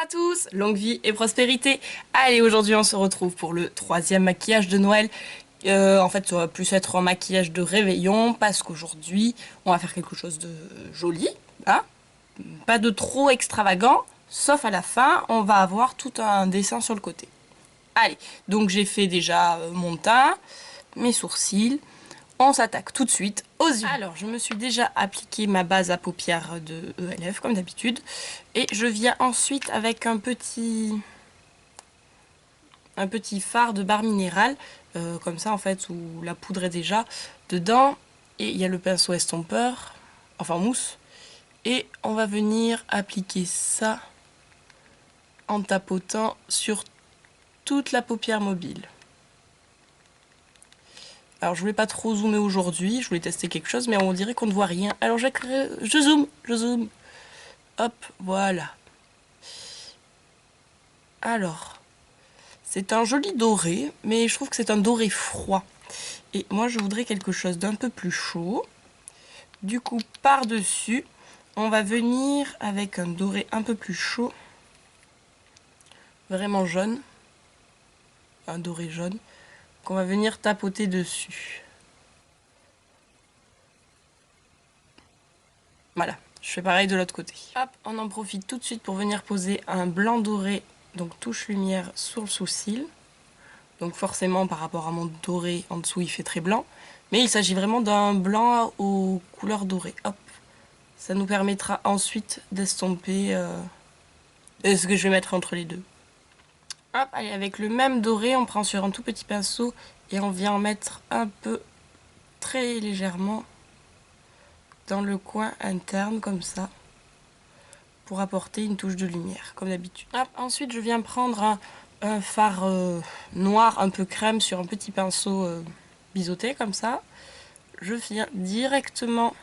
à tous, longue vie et prospérité. Allez, aujourd'hui on se retrouve pour le troisième maquillage de Noël. En fait, ça va plus être un maquillage de réveillon parce qu'aujourd'hui on va faire quelque chose de joli, hein, pas de trop extravagant, sauf à la fin, on va avoir tout un dessin sur le côté. Allez, donc j'ai fait déjà mon teint, mes sourcils. On s'attaque tout de suite aux yeux. Alors, je me suis déjà appliqué ma base à paupières de ELF, comme d'habitude. Et je viens ensuite avec un petit fard de barre minérale, comme ça en fait, où la poudre est déjà dedans. Et il y a le pinceau estompeur, enfin mousse. Et on va venir appliquer ça en tapotant sur toute la paupière mobile. Alors je voulais pas trop zoomer aujourd'hui, je voulais tester quelque chose, mais on dirait qu'on ne voit rien. Alors je zoome. Hop, voilà. Alors, c'est un joli doré, mais je trouve que c'est un doré froid. Et moi je voudrais quelque chose d'un peu plus chaud. Du coup, par-dessus, on va venir avec un doré un peu plus chaud. Vraiment jaune. Un doré jaune. Qu'on va venir tapoter dessus. Voilà, je fais pareil de l'autre côté. Hop, on en profite tout de suite pour venir poser un blanc doré, donc touche lumière sur le sourcil. Donc forcément par rapport à mon doré en dessous il fait très blanc. Mais il s'agit vraiment d'un blanc aux couleurs dorées. Hop, ça nous permettra ensuite d'estomper ce que je vais mettre entre les deux. Hop, allez, avec le même doré, on prend sur un tout petit pinceau et on vient en mettre un peu, très légèrement, dans le coin interne, comme ça, pour apporter une touche de lumière, comme d'habitude. Ensuite, je viens prendre un fard noir, un peu crème, sur un petit pinceau biseauté, comme ça. Je viens directement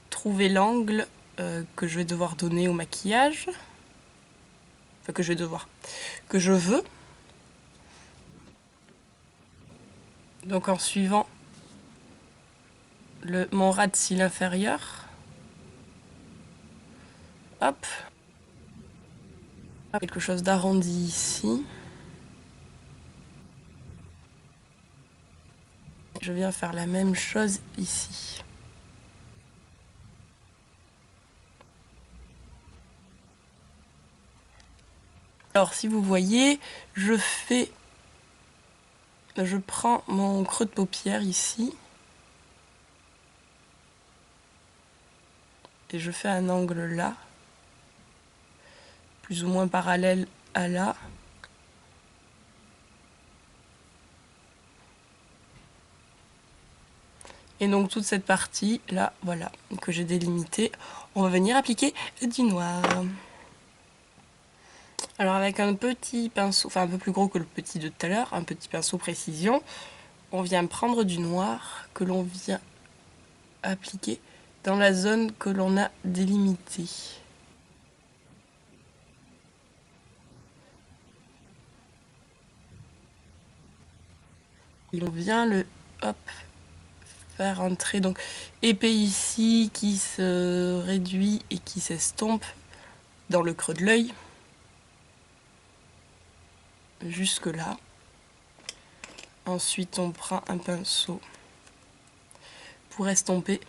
trouver l'angle que je vais devoir donner au maquillage. Enfin, que je veux. Donc en suivant mon ras de cils inférieur. Hop. Quelque chose d'arrondi ici. Je viens faire la même chose ici. Alors si vous voyez, je prends mon creux de paupière ici. Et je fais un angle là. Plus ou moins parallèle à là. Et donc toute cette partie là, voilà, que j'ai délimitée, on va venir appliquer du noir. Alors avec un petit pinceau, enfin un peu plus gros que le petit de tout à l'heure, un petit pinceau précision, on vient prendre du noir que l'on vient appliquer dans la zone que l'on a délimitée. Et on vient le faire un trait donc épais ici qui se réduit et qui s'estompe dans le creux de l'œil. Jusque là. Ensuite on prend un pinceau pour estomper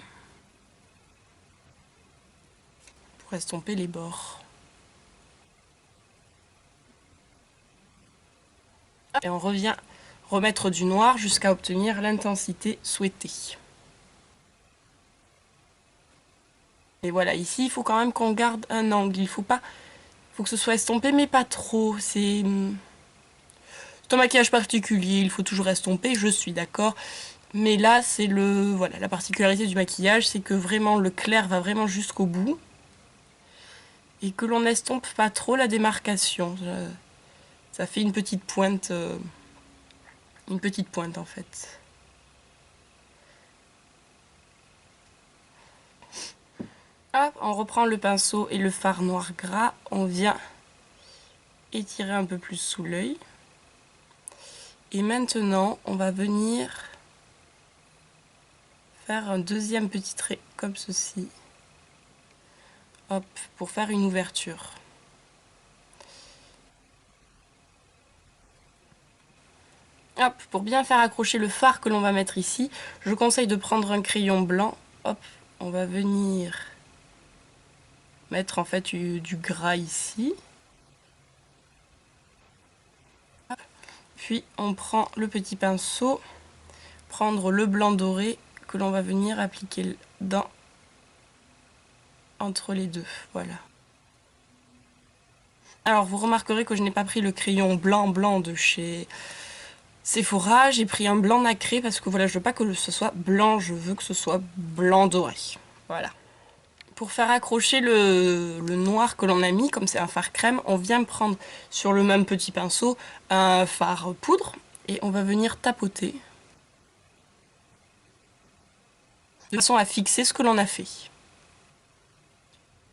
les bords. Et on revient remettre du noir jusqu'à obtenir l'intensité souhaitée. Et voilà, ici il faut quand même qu'on garde un angle, faut que ce soit estompé mais pas trop. C'est un maquillage particulier, il faut toujours estomper, je suis d'accord. Mais là, c'est voilà, la particularité du maquillage, c'est que vraiment le clair va vraiment jusqu'au bout. Et que l'on estompe pas trop la démarcation. Ça fait une petite pointe en fait. Hop, on reprend le pinceau et le fard noir gras, on vient étirer un peu plus sous l'œil. Et maintenant, on va venir faire un deuxième petit trait comme ceci, hop, pour faire une ouverture. Hop, pour bien faire accrocher le fard que l'on va mettre ici, je conseille de prendre un crayon blanc. Hop, on va venir mettre en fait du gras ici. Puis on prend le petit pinceau, prendre le blanc doré que l'on va venir appliquer entre les deux. Voilà. Alors vous remarquerez que je n'ai pas pris le crayon blanc de chez Sephora, j'ai pris un blanc nacré parce que voilà, je veux pas que ce soit blanc, je veux que ce soit blanc doré. Voilà. Pour faire accrocher le noir que l'on a mis, comme c'est un fard crème, on vient prendre sur le même petit pinceau un fard poudre et on va venir tapoter de façon à fixer ce que l'on a fait.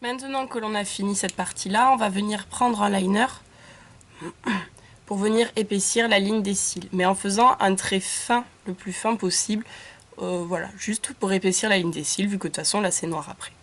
Maintenant que l'on a fini cette partie-là, on va venir prendre un liner pour venir épaissir la ligne des cils, mais en faisant un trait fin, le plus fin possible, voilà, juste pour épaissir la ligne des cils, vu que de toute façon là c'est noir après.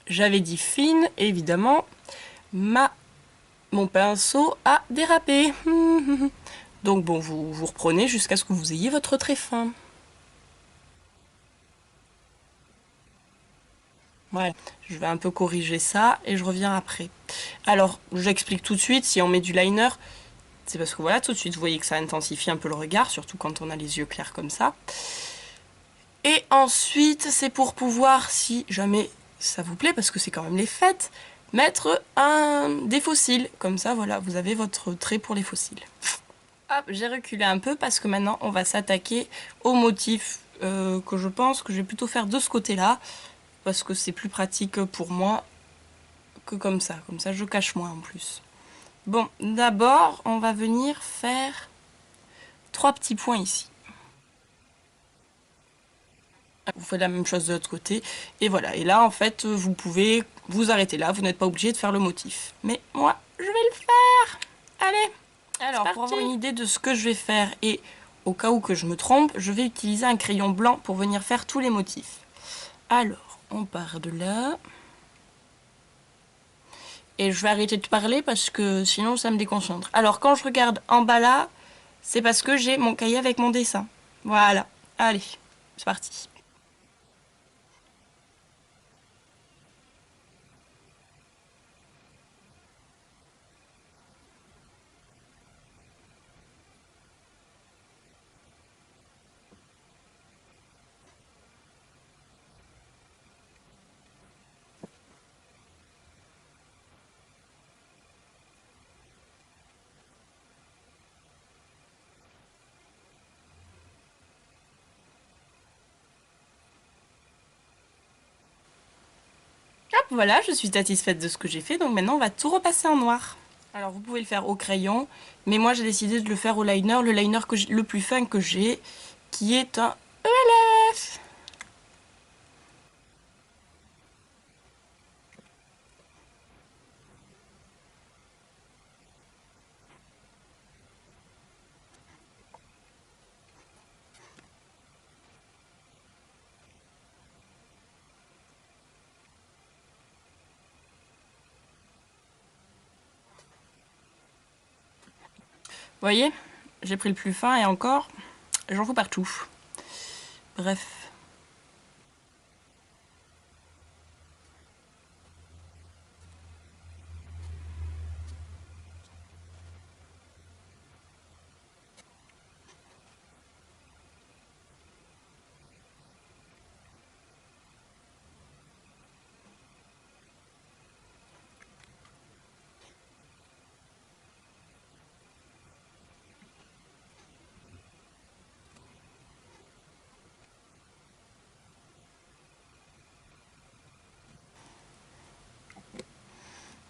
J'avais dit fine, et évidemment, mon pinceau a dérapé. Donc bon, vous reprenez jusqu'à ce que vous ayez votre trait fin. Voilà, je vais un peu corriger ça et je reviens après. Alors, j'explique tout de suite, si on met du liner, c'est parce que voilà, tout de suite, vous voyez que ça intensifie un peu le regard, surtout quand on a les yeux clairs comme ça. Et ensuite, c'est pour pouvoir, si jamais ça vous plaît, parce que c'est quand même les fêtes, mettre des faux cils. Comme ça, voilà, vous avez votre trait pour les faux cils. Hop, j'ai reculé un peu parce que maintenant, on va s'attaquer au motif que je pense que je vais plutôt faire de ce côté-là, parce que c'est plus pratique pour moi que comme ça. Comme ça, je cache moins en plus. Bon, d'abord, on va venir faire 3 petits points ici. Vous faites la même chose de l'autre côté, et voilà. Et là, en fait, vous pouvez vous arrêter là, vous n'êtes pas obligé de faire le motif. Mais moi, je vais le faire. Allez, alors pour avoir une idée de ce que je vais faire, et au cas où que je me trompe, je vais utiliser un crayon blanc pour venir faire tous les motifs. Alors, on part de là. Et je vais arrêter de parler parce que sinon ça me déconcentre. Alors quand je regarde en bas là, c'est parce que j'ai mon cahier avec mon dessin. Voilà, allez, c'est parti. Hop, voilà, je suis satisfaite de ce que j'ai fait, donc maintenant on va tout repasser en noir. Alors vous pouvez le faire au crayon, mais moi j'ai décidé de le faire au liner, le liner le plus fin que j'ai, qui est un ELF. Vous voyez, j'ai pris le plus fin et encore, j'en fous partout. Bref.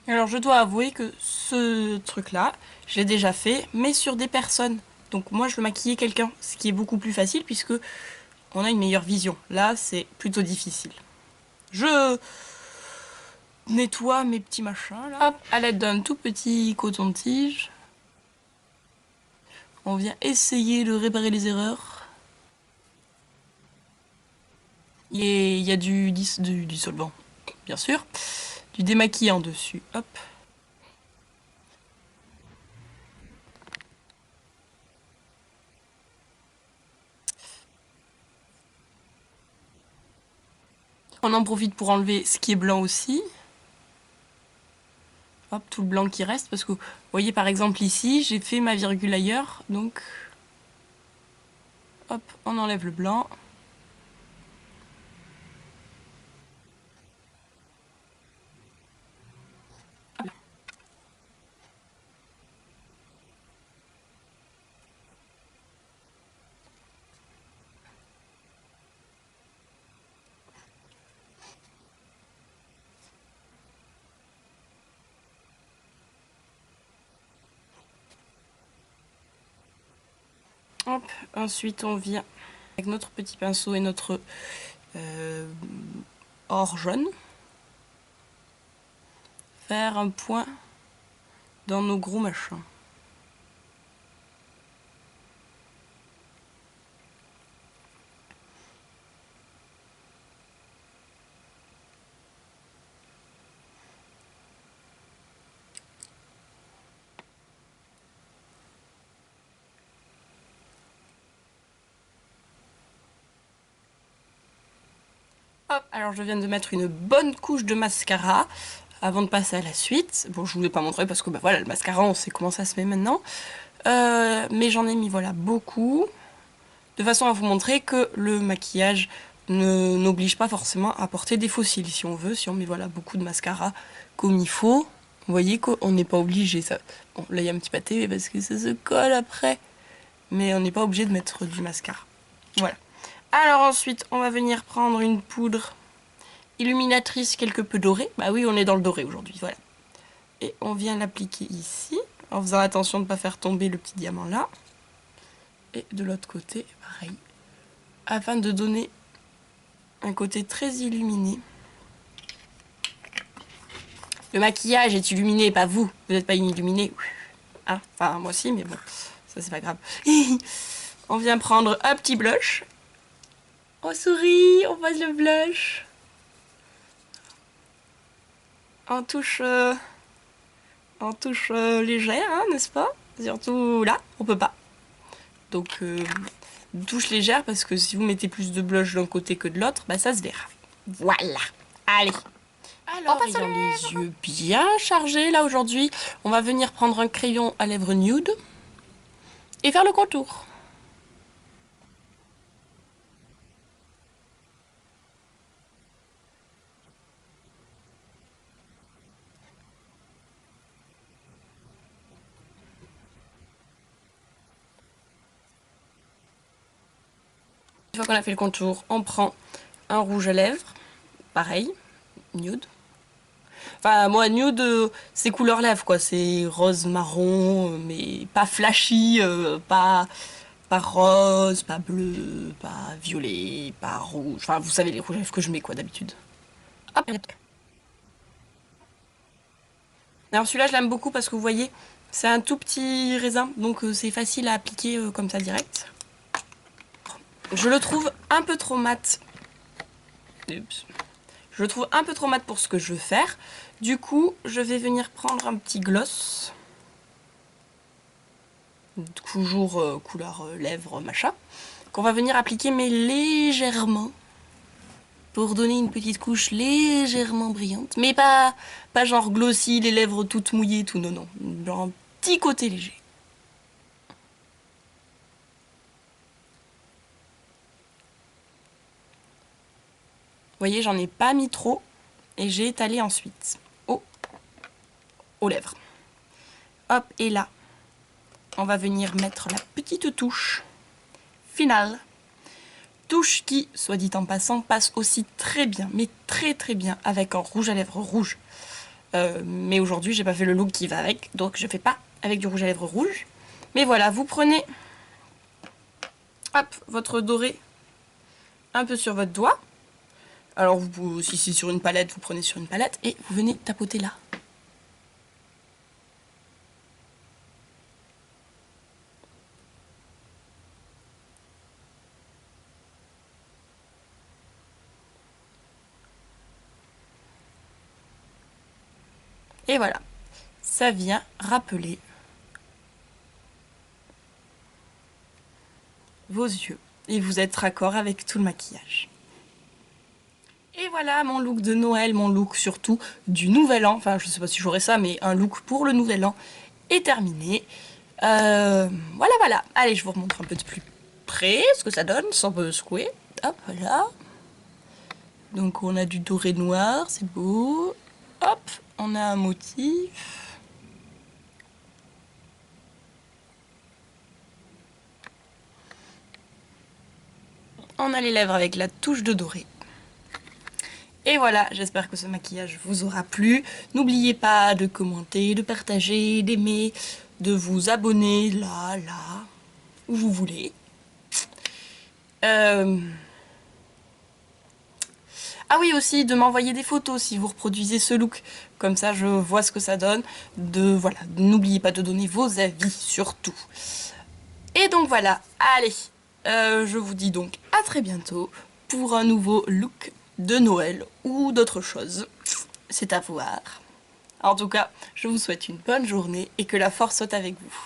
Alors je dois avouer que ce truc-là, je l'ai déjà fait, mais sur des personnes. Donc moi je veux maquiller quelqu'un, ce qui est beaucoup plus facile puisque on a une meilleure vision. Là c'est plutôt difficile. Je nettoie mes petits machins là. Hop, à l'aide d'un tout petit coton-tige. On vient essayer de réparer les erreurs. Il y a du dissolvant, bien sûr. Du démaquillant dessus. Hop. On en profite pour enlever ce qui est blanc aussi. Hop, tout le blanc qui reste, parce que vous voyez par exemple ici, j'ai fait ma virgule ailleurs, donc hop, on enlève le blanc. Hop, ensuite on vient avec notre petit pinceau et notre or jaune faire un point dans nos gros machins. Hop, alors je viens de mettre une bonne couche de mascara avant de passer à la suite. Bon, je ne vous l'ai pas montré parce que bah voilà, le mascara, on sait comment ça se met maintenant. Mais j'en ai mis voilà beaucoup, de façon à vous montrer que le maquillage n'oblige pas forcément à porter des fossiles si on veut. Si on met voilà beaucoup de mascara comme il faut, vous voyez qu'on n'est pas obligé. Ça. Bon, là il y a un petit pâté parce que ça se colle après, mais on n'est pas obligé de mettre du mascara. Voilà. Alors ensuite, on va venir prendre une poudre illuminatrice quelque peu dorée. Bah oui, on est dans le doré aujourd'hui, voilà. Et on vient l'appliquer ici, en faisant attention de ne pas faire tomber le petit diamant là. Et de l'autre côté, pareil. Afin de donner un côté très illuminé. Le maquillage est illuminé, pas vous. Vous n'êtes pas illuminé. Hein, enfin, moi aussi, mais bon, ça c'est pas grave. On vient prendre un petit blush. On sourit, on passe le blush. En touche légère, hein, n'est-ce pas? Surtout là, on peut pas. Donc, touche légère, parce que si vous mettez plus de blush d'un côté que de l'autre, bah ça se verra. Voilà. Allez. Alors, ayant les yeux bien chargés, là, aujourd'hui, on va venir prendre un crayon à lèvres nude et faire le contour. Une fois qu'on a fait le contour, on prend un rouge à lèvres, pareil, nude. Enfin, moi, nude, c'est couleur lèvres, quoi. C'est rose marron, mais pas flashy, pas rose, pas bleu, pas violet, pas rouge. Enfin, vous savez les rouges à lèvres que je mets, quoi, d'habitude. Hop. Alors celui-là, je l'aime beaucoup parce que vous voyez, c'est un tout petit raisin, donc c'est facile à appliquer comme ça direct. Je le trouve un peu trop mat. Oups. Je le trouve un peu trop mat pour ce que je veux faire. Du coup, je vais venir prendre un petit gloss. Toujours couleur lèvres, machin. Qu'on va venir appliquer, mais légèrement. Pour donner une petite couche légèrement brillante. Mais pas genre glossy, les lèvres toutes mouillées, tout. Non, non. Genre un petit côté léger. Vous voyez, j'en ai pas mis trop. Et j'ai étalé ensuite aux lèvres. Hop, et là, on va venir mettre la petite touche finale. Touche qui, soit dit en passant, passe aussi très bien, mais très très bien avec un rouge à lèvres rouge. Mais aujourd'hui, j'ai pas fait le look qui va avec, donc je fais pas avec du rouge à lèvres rouge. Mais voilà, vous prenez hop, votre doré un peu sur votre doigt. Alors si c'est sur une palette, vous prenez sur une palette et vous venez tapoter là. Et voilà, ça vient rappeler vos yeux et vous êtes raccord avec tout le maquillage. Et voilà mon look de Noël, mon look surtout du Nouvel An, enfin je sais pas si j'aurai ça, mais un look pour le Nouvel An est terminé. Voilà, allez je vous remontre un peu de plus près ce que ça donne, sans me secouer. Hop, voilà. Donc on a du doré noir, c'est beau. Hop, on a un motif. On a les lèvres avec la touche de doré. Et voilà, j'espère que ce maquillage vous aura plu. N'oubliez pas de commenter, de partager, d'aimer, de vous abonner là, où vous voulez. Ah oui, aussi de m'envoyer des photos si vous reproduisez ce look. Comme ça, je vois ce que ça donne. Voilà, n'oubliez pas de donner vos avis surtout. Et donc voilà, allez, je vous dis donc à très bientôt pour un nouveau look de Noël ou d'autre chose. C'est à voir. En tout cas, je vous souhaite une bonne journée et que la force soit avec vous.